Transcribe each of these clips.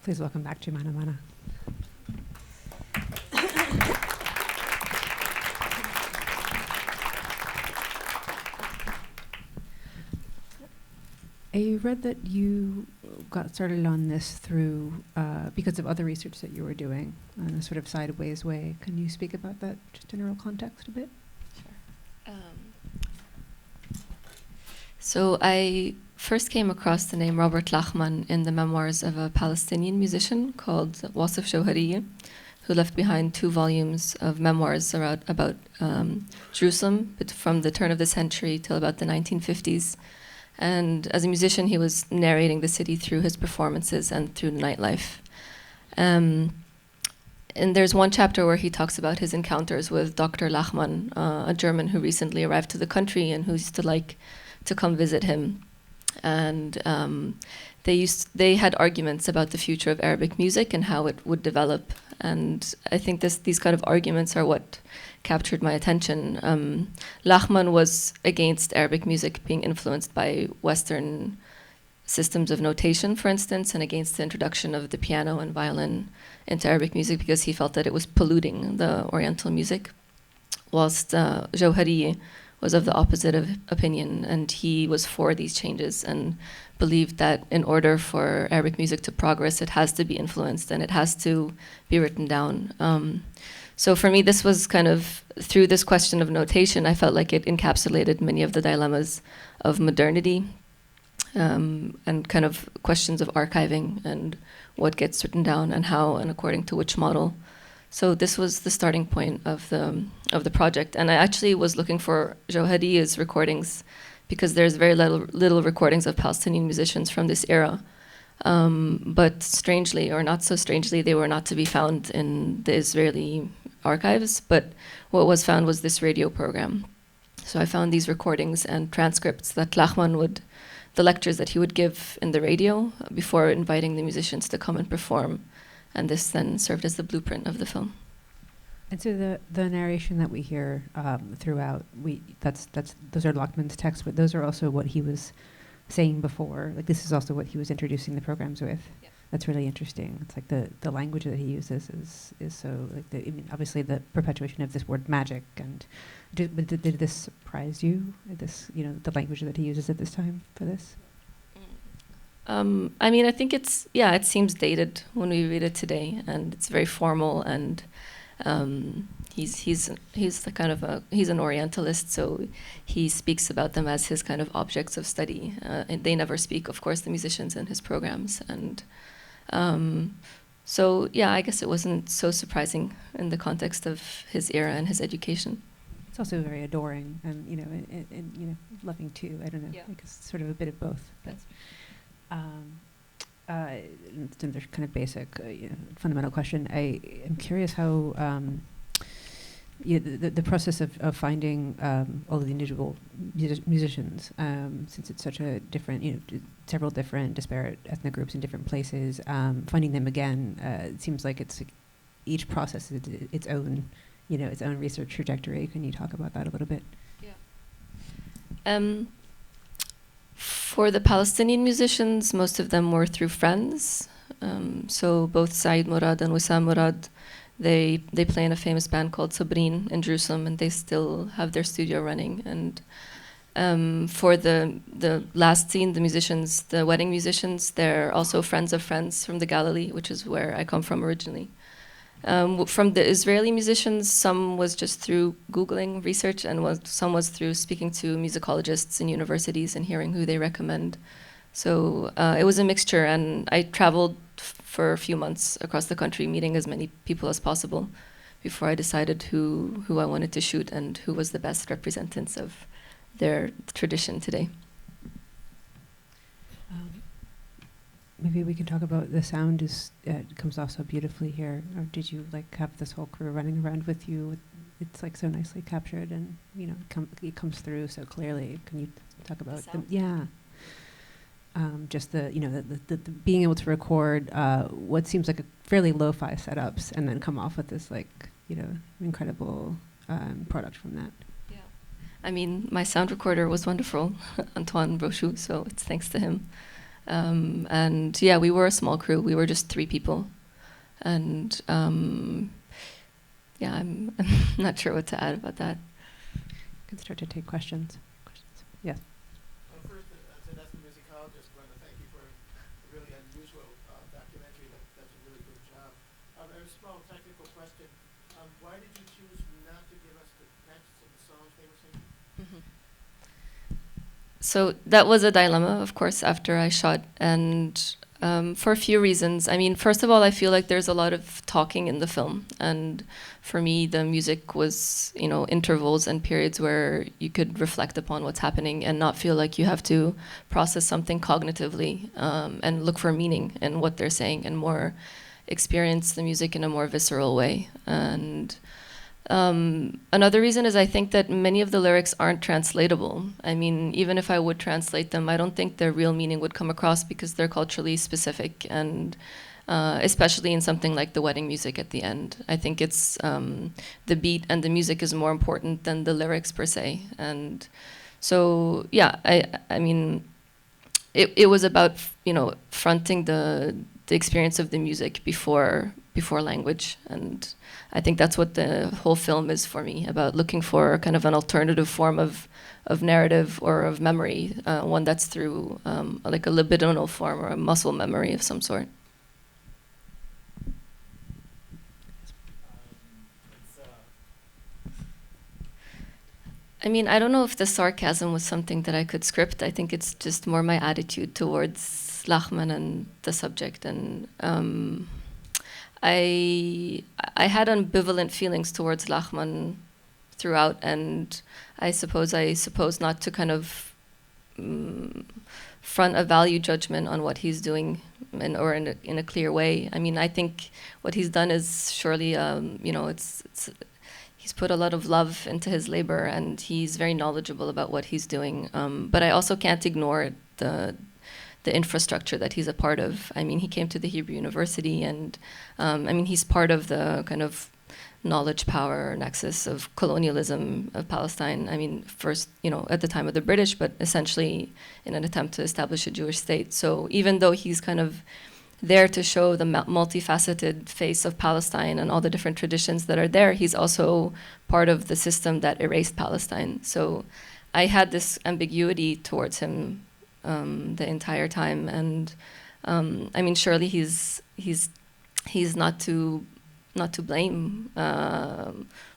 Please welcome back Jumana Manna. I read that you got started on this through because of other research that you were doing in a sort of sideways way. Can you speak about that just general context a bit? Sure. So I first came across the name Robert Lachmann in the memoirs of a Palestinian musician called Wasif Jawhariya, who left behind 2 volumes of memoirs about Jerusalem from the turn of the century till about the 1950s. And as a musician, he was narrating the city through his performances and through the nightlife. And there's one chapter where he talks about his encounters with Dr. Lachmann, a German who recently arrived to the country and who used to like to come visit him. And they had arguments about the future of Arabic music and how it would develop. And I think these kind of arguments are what captured my attention. Lachmann was against Arabic music being influenced by Western systems of notation, for instance, and against the introduction of the piano and violin into Arabic music because he felt that it was polluting the Oriental music, whilst Jawhari was of the opposite opinion, and he was for these changes and believed that in order for Arabic music to progress, it has to be influenced and it has to be written down. So for me, this was kind of, through this question of notation, I felt like it encapsulated many of the dilemmas of modernity and kind of questions of archiving and what gets written down and how and according to which model. So this was the starting point of the project. And I actually was looking for Jawhari's recordings because there's very little recordings of Palestinian musicians from this era. But strangely, or not so strangely, they were not to be found in the Israeli archives, but what was found was this radio program. So I found these recordings and transcripts that Lachmann the lectures that he would give in the radio before inviting the musicians to come and perform. And this then served as the blueprint of the film. And so the narration that we hear throughout, those are Lachmann's texts, but those are also what he was saying before. Like this is also what he was introducing the programs with. Yeah. That's really interesting. It's like the language that he uses is so like obviously the perpetuation of this word magic. And did this surprise you? This the language that he uses at this time for this. I think it seems dated when we read it today, and it's very formal, and he's the kind of he's an Orientalist, so he speaks about them as his kind of objects of study, and they never speak, of course, the musicians in his programs, and so I guess it wasn't so surprising in the context of his era and his education. It's also very adoring and and loving too. I don't know, like it's sort of a bit of both. But it's another kind of basic, fundamental question. I am curious how the process of finding all of the individual musicians, since it's such a different, several different disparate ethnic groups in different places, finding them again, it seems like each process is its own, its own research trajectory. Can you talk about that a little bit? Yeah. For the Palestinian musicians, most of them were through friends. So both Saeed Murad and Wissam Murad, they play in a famous band called Sabreen in Jerusalem, and they still have their studio running. And for the last scene, the musicians, the wedding musicians, they're also friends of friends from the Galilee, which is where I come from originally. From the Israeli musicians, some was just through Googling research, and some was through speaking to musicologists in universities and hearing who they recommend. So it was a mixture, and I traveled for a few months across the country, meeting as many people as possible before I decided who I wanted to shoot and who was the best representatives of their tradition today. Maybe we can talk about the sound. It comes off so beautifully here. Or did you have this whole crew running around with you? It's so nicely captured, and it comes through so clearly. Can you talk about just the being able to record what seems like a fairly lo-fi setups, and then come off with this incredible product from that. Yeah, my sound recorder was wonderful, Antoine Brochu. So it's thanks to him. And yeah, we were a small crew. We were just 3 people. And yeah, I'm not sure what to add about that. You can start to take questions. Yes. First, as a musicologist, I want to thank you for a really unusual documentary. That's a really good job. I have a small technical question. Why did you choose not to give us the texts of the songs they were singing? Mm-hmm. So that was a dilemma, of course, after I shot, and for a few reasons. I mean, first of all, I feel like there's a lot of talking in the film, and for me, the music was, intervals and periods where you could reflect upon what's happening and not feel like you have to process something cognitively and look for meaning in what they're saying, and more experience the music in a more visceral way. And another reason is I think that many of the lyrics aren't translatable. I mean, even if I would translate them, I don't think their real meaning would come across because they're culturally specific, and especially in something like the wedding music at the end. I think it's the beat and the music is more important than the lyrics per se. And so, yeah, I mean, it was about, fronting the experience of the music before language. And I think that's what the whole film is for me, about looking for kind of an alternative form of narrative or of memory, one that's through like a libidinal form or a muscle memory of some sort. I mean, I don't know if the sarcasm was something that I could script. I think it's just more my attitude towards Lachmann and the subject. And I had ambivalent feelings towards Lachmann throughout, and I suppose not to kind of front a value judgment on what he's doing in a clear way. I mean, I think what he's done is surely, he's put a lot of love into his labor, and he's very knowledgeable about what he's doing. But I also can't ignore the infrastructure that he's a part of. I mean, he came to the Hebrew University, and he's part of the kind of knowledge power nexus of colonialism of Palestine. I mean, first, at the time of the British, but essentially in an attempt to establish a Jewish state. So even though he's kind of there to show the multifaceted face of Palestine and all the different traditions that are there, he's also part of the system that erased Palestine. So I had this ambiguity towards him the entire time, and surely he's not to blame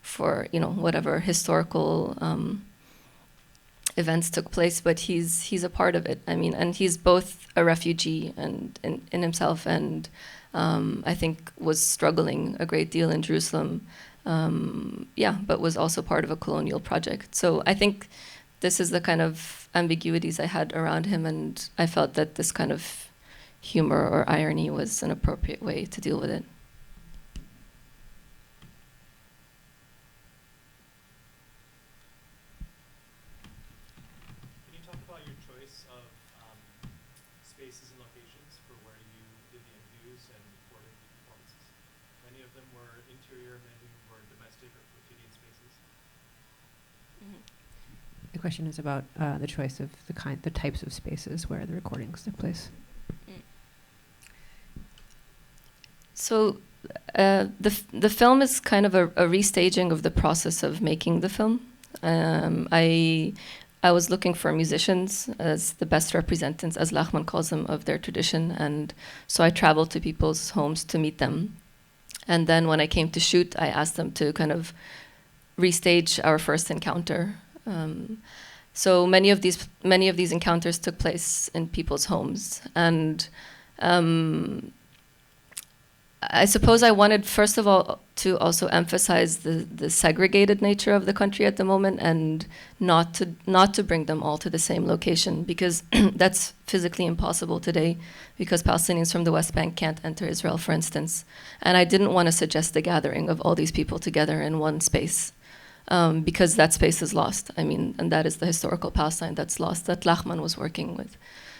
for whatever historical events took place, but he's a part of it. I mean, and he's both a refugee and in himself, and I think was struggling a great deal in Jerusalem, but was also part of a colonial project. So I think this is the kind of ambiguities I had around him, and I felt that this kind of humor or irony was an appropriate way to deal with it. Can you talk about your choice of spaces and locations for where you did the interviews and recorded the performances? Many of them were interior, many of them were domestic or quotidian spaces. Mm-hmm. The question is about the choice of the types of spaces where the recordings took place. So the film is kind of a restaging of the process of making the film. I was looking for musicians as the best representatives, as Lachmann calls them, of their tradition, and so I traveled to people's homes to meet them. And then when I came to shoot, I asked them to kind of restage our first encounter. So many of these encounters took place in people's homes, and I suppose I wanted, first of all, to also emphasize the segregated nature of the country at the moment, and not to bring them all to the same location, because that's physically impossible today, because Palestinians from the West Bank can't enter Israel, for instance. And I didn't want to suggest the gathering of all these people together in one space. Because that space is lost. I mean, and that is the historical Palestine that's lost, that Lachmann was working with.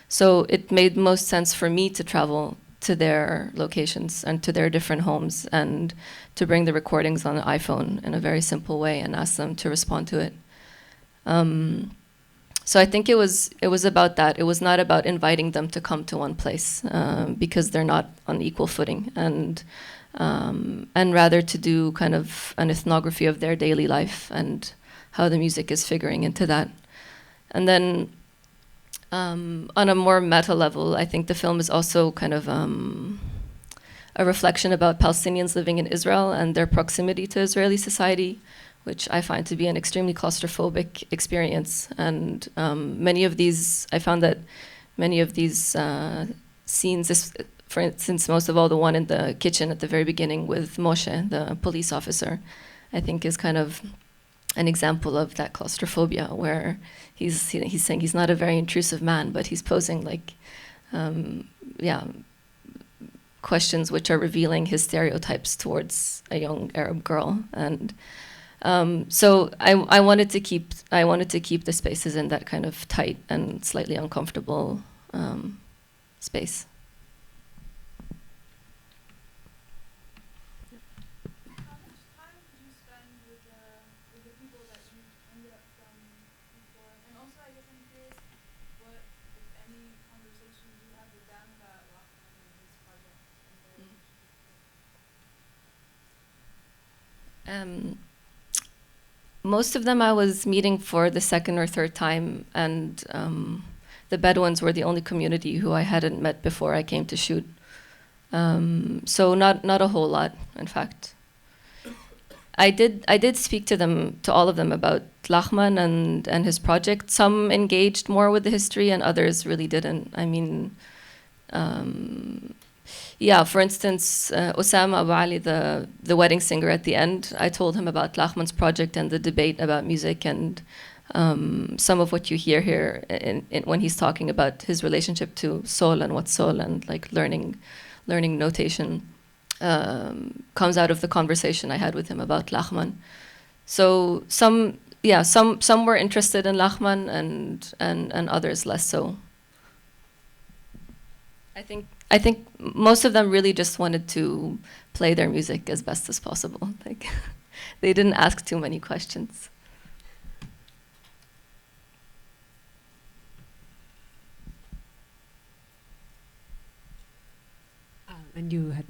So it made most sense for me to travel to their locations and to their different homes, and to bring the recordings on an iPhone in a very simple way and ask them to respond to it. So I think it was about that. It was not about inviting them to come to one place because they're not on equal footing, and rather to do kind of an ethnography of their daily life and how the music is figuring into that. And then on a more meta level, I think the film is also kind of a reflection about Palestinians living in Israel and their proximity to Israeli society, which I find to be an extremely claustrophobic experience. And I found that many of these scenes, for instance, most of all the one in the kitchen at the very beginning with Moshe, the police officer, I think is kind of an example of that claustrophobia, where he's saying he's not a very intrusive man, but he's posing like, questions which are revealing his stereotypes towards a young Arab girl. And so I wanted to keep the spaces in that kind of tight and slightly uncomfortable space. How much time do you spend with the people that you ended up filming before? And also, I guess I'm curious, what, if any, conversations you had with them about Lachmann and his project and their Most of them I was meeting for the second or third time, and the Bedouins were the only community who I hadn't met before I came to shoot. So not a whole lot, in fact. I did speak to all of them about Lachmann and his project. Some engaged more with the history, and others really didn't. I mean, for instance, Osama Abu Ali, the wedding singer at the end, I told him about Lachmann's project and the debate about music, and some of what you hear here when he's talking about his relationship to sol and what's sol and like learning notation comes out of the conversation I had with him about Lachmann. So some were interested in Lachmann and others less so. I think most of them really just wanted to play their music as best as possible. Like, they didn't ask too many questions. And you had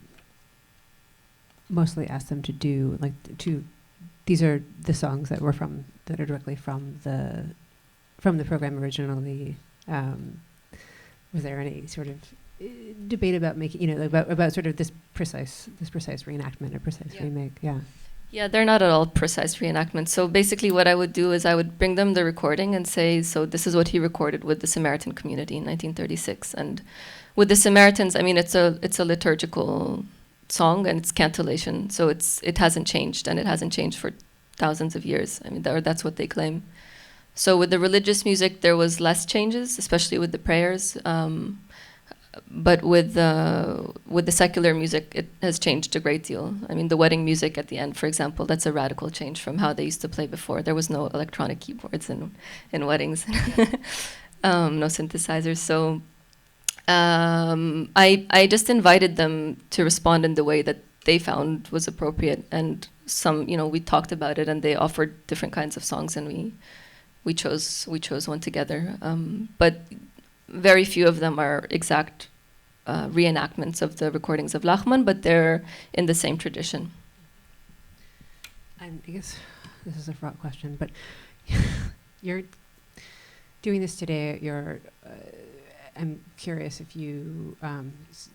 mostly asked them to do these are the songs that are directly from the program originally. Was there any sort of debate about making, about sort of this precise reenactment or precise remake? Yeah, they're not at all precise reenactments. So basically what I would do is I would bring them the recording and say, so this is what he recorded with the Samaritan community in 1936. And with the Samaritans, I mean, it's a liturgical song and it's cantillation. So it hasn't changed, and it hasn't changed for thousands of years. I mean, that's what they claim. So with the religious music, there was less changes, especially with the prayers. But with the secular music, it has changed a great deal. I mean, the wedding music at the end, for example, that's a radical change from how they used to play before. There was no electronic keyboards in weddings, no synthesizers. So I just invited them to respond in the way that they found was appropriate. And we talked about it, and they offered different kinds of songs, and we chose one together. But very few of them are exact reenactments of the recordings of Lachmann, but they're in the same tradition. And I guess this is a fraught question, but you're doing this today. I'm curious if you,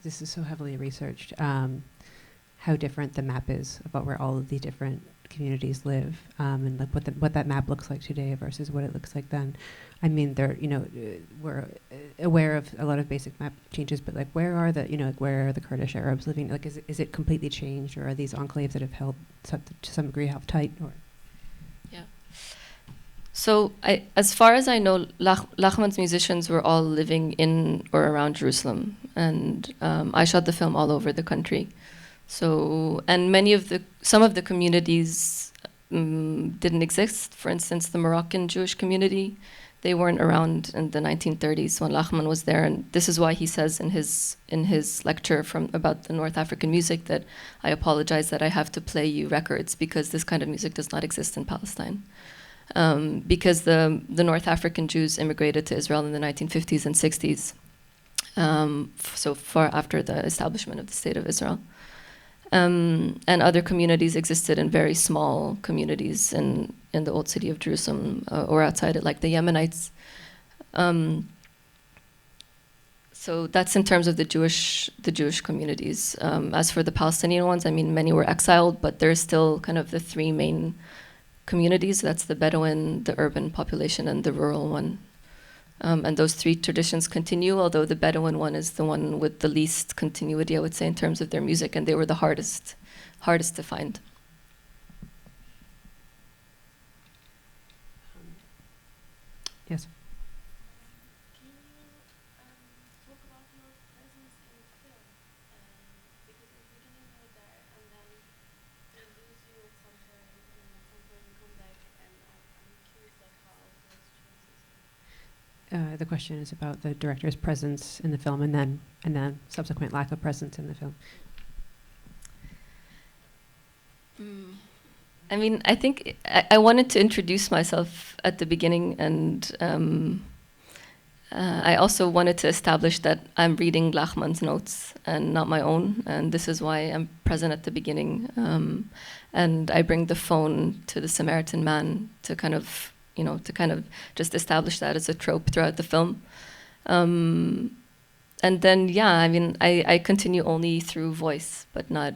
this is so heavily researched, how different the map is about where all of these different communities live, and like what that map looks like today versus what it looks like then. I mean, we're aware of a lot of basic map changes, but like where are the Kurdish Arabs living? Like, is it completely changed, or are these enclaves that have held to some degree held tight? Or so as far as I know, Lachmann's musicians were all living in or around Jerusalem, and I shot the film all over the country. So, and some of the communities didn't exist. For instance, the Moroccan Jewish community, they weren't around in the 1930s when Lachmann was there, and this is why he says in his lecture about the North African music that I apologize that I have to play you records because this kind of music does not exist in Palestine. because the North African Jews immigrated to Israel in the 1950s and 60s, so far after the establishment of the State of Israel. And other communities existed in very small communities in the old city of Jerusalem or outside it, like the Yemenites. So that's in terms of the Jewish communities. As for the Palestinian ones, I mean, many were exiled, but there's still kind of the three main communities. That's the Bedouin, the urban population, and the rural one. And those three traditions continue, although the Bedouin one is the one with the least continuity, I would say, in terms of their music, and they were the hardest to find. Yes. Can you talk about your presence in the film? Because in the beginning you were there, and then they lose you at some point, and then at some point you come back, and I'm curious like how those choices. The question is about the director's presence in the film, and then subsequent lack of presence in the film. I mean, I think I wanted to introduce myself at the beginning, and I also wanted to establish that I'm reading Lachmann's notes and not my own, and this is why I'm present at the beginning. And I bring the phone to the Samaritan man to kind of just establish that as a trope throughout the film. And then, yeah, I mean, I continue only through voice, but not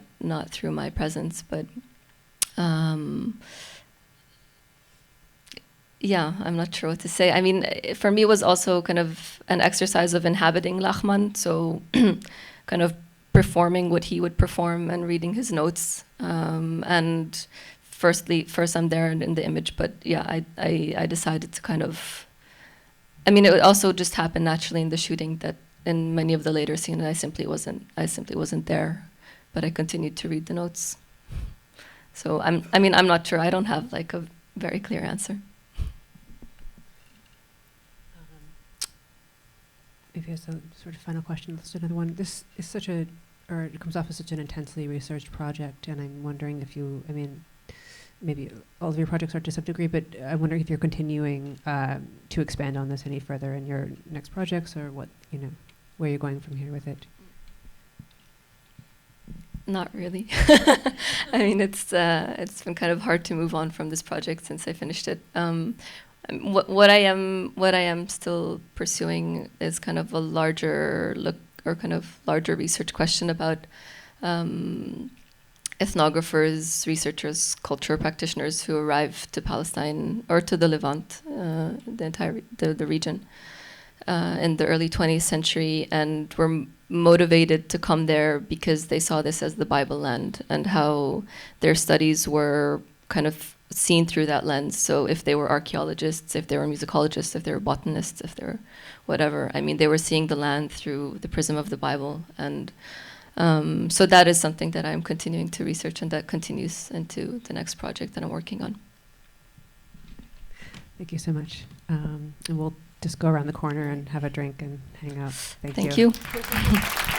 through my presence. But yeah, I'm not sure what to say. I mean, for me, it was also kind of an exercise of inhabiting Lachmann, so kind of performing what he would perform and reading his notes. And first I'm there in the image, but yeah, I decided to kind of, I mean, it also just happened naturally in the shooting that in many of the later scenes I simply wasn't there, but I continued to read the notes. So I'm not sure. I don't have like a very clear answer. Maybe as a sort of final question, let's do another one. This is it comes off as such an intensely researched project, and I'm wondering if maybe all of your projects are to some degree, but I'm wondering if you're continuing to expand on this any further in your next projects, or where you're going from here with it. Not really. I mean, it's been kind of hard to move on from this project since I finished it. What I am still pursuing is kind of a larger look or kind of larger research question about ethnographers, researchers, cultural practitioners who arrived to Palestine or to the Levant, the region, in the early 20th century, and were motivated to come there because they saw this as the Bible land, and how their studies were kind of seen through that lens. So if they were archaeologists, if they were musicologists, if they were botanists, if they were whatever, I mean, they were seeing the land through the prism of the Bible. And so that is something that I'm continuing to research, and that continues into the next project that I'm working on. Thank you so much. And we'll just go around the corner and have a drink and hang out. Thank you. Thank you.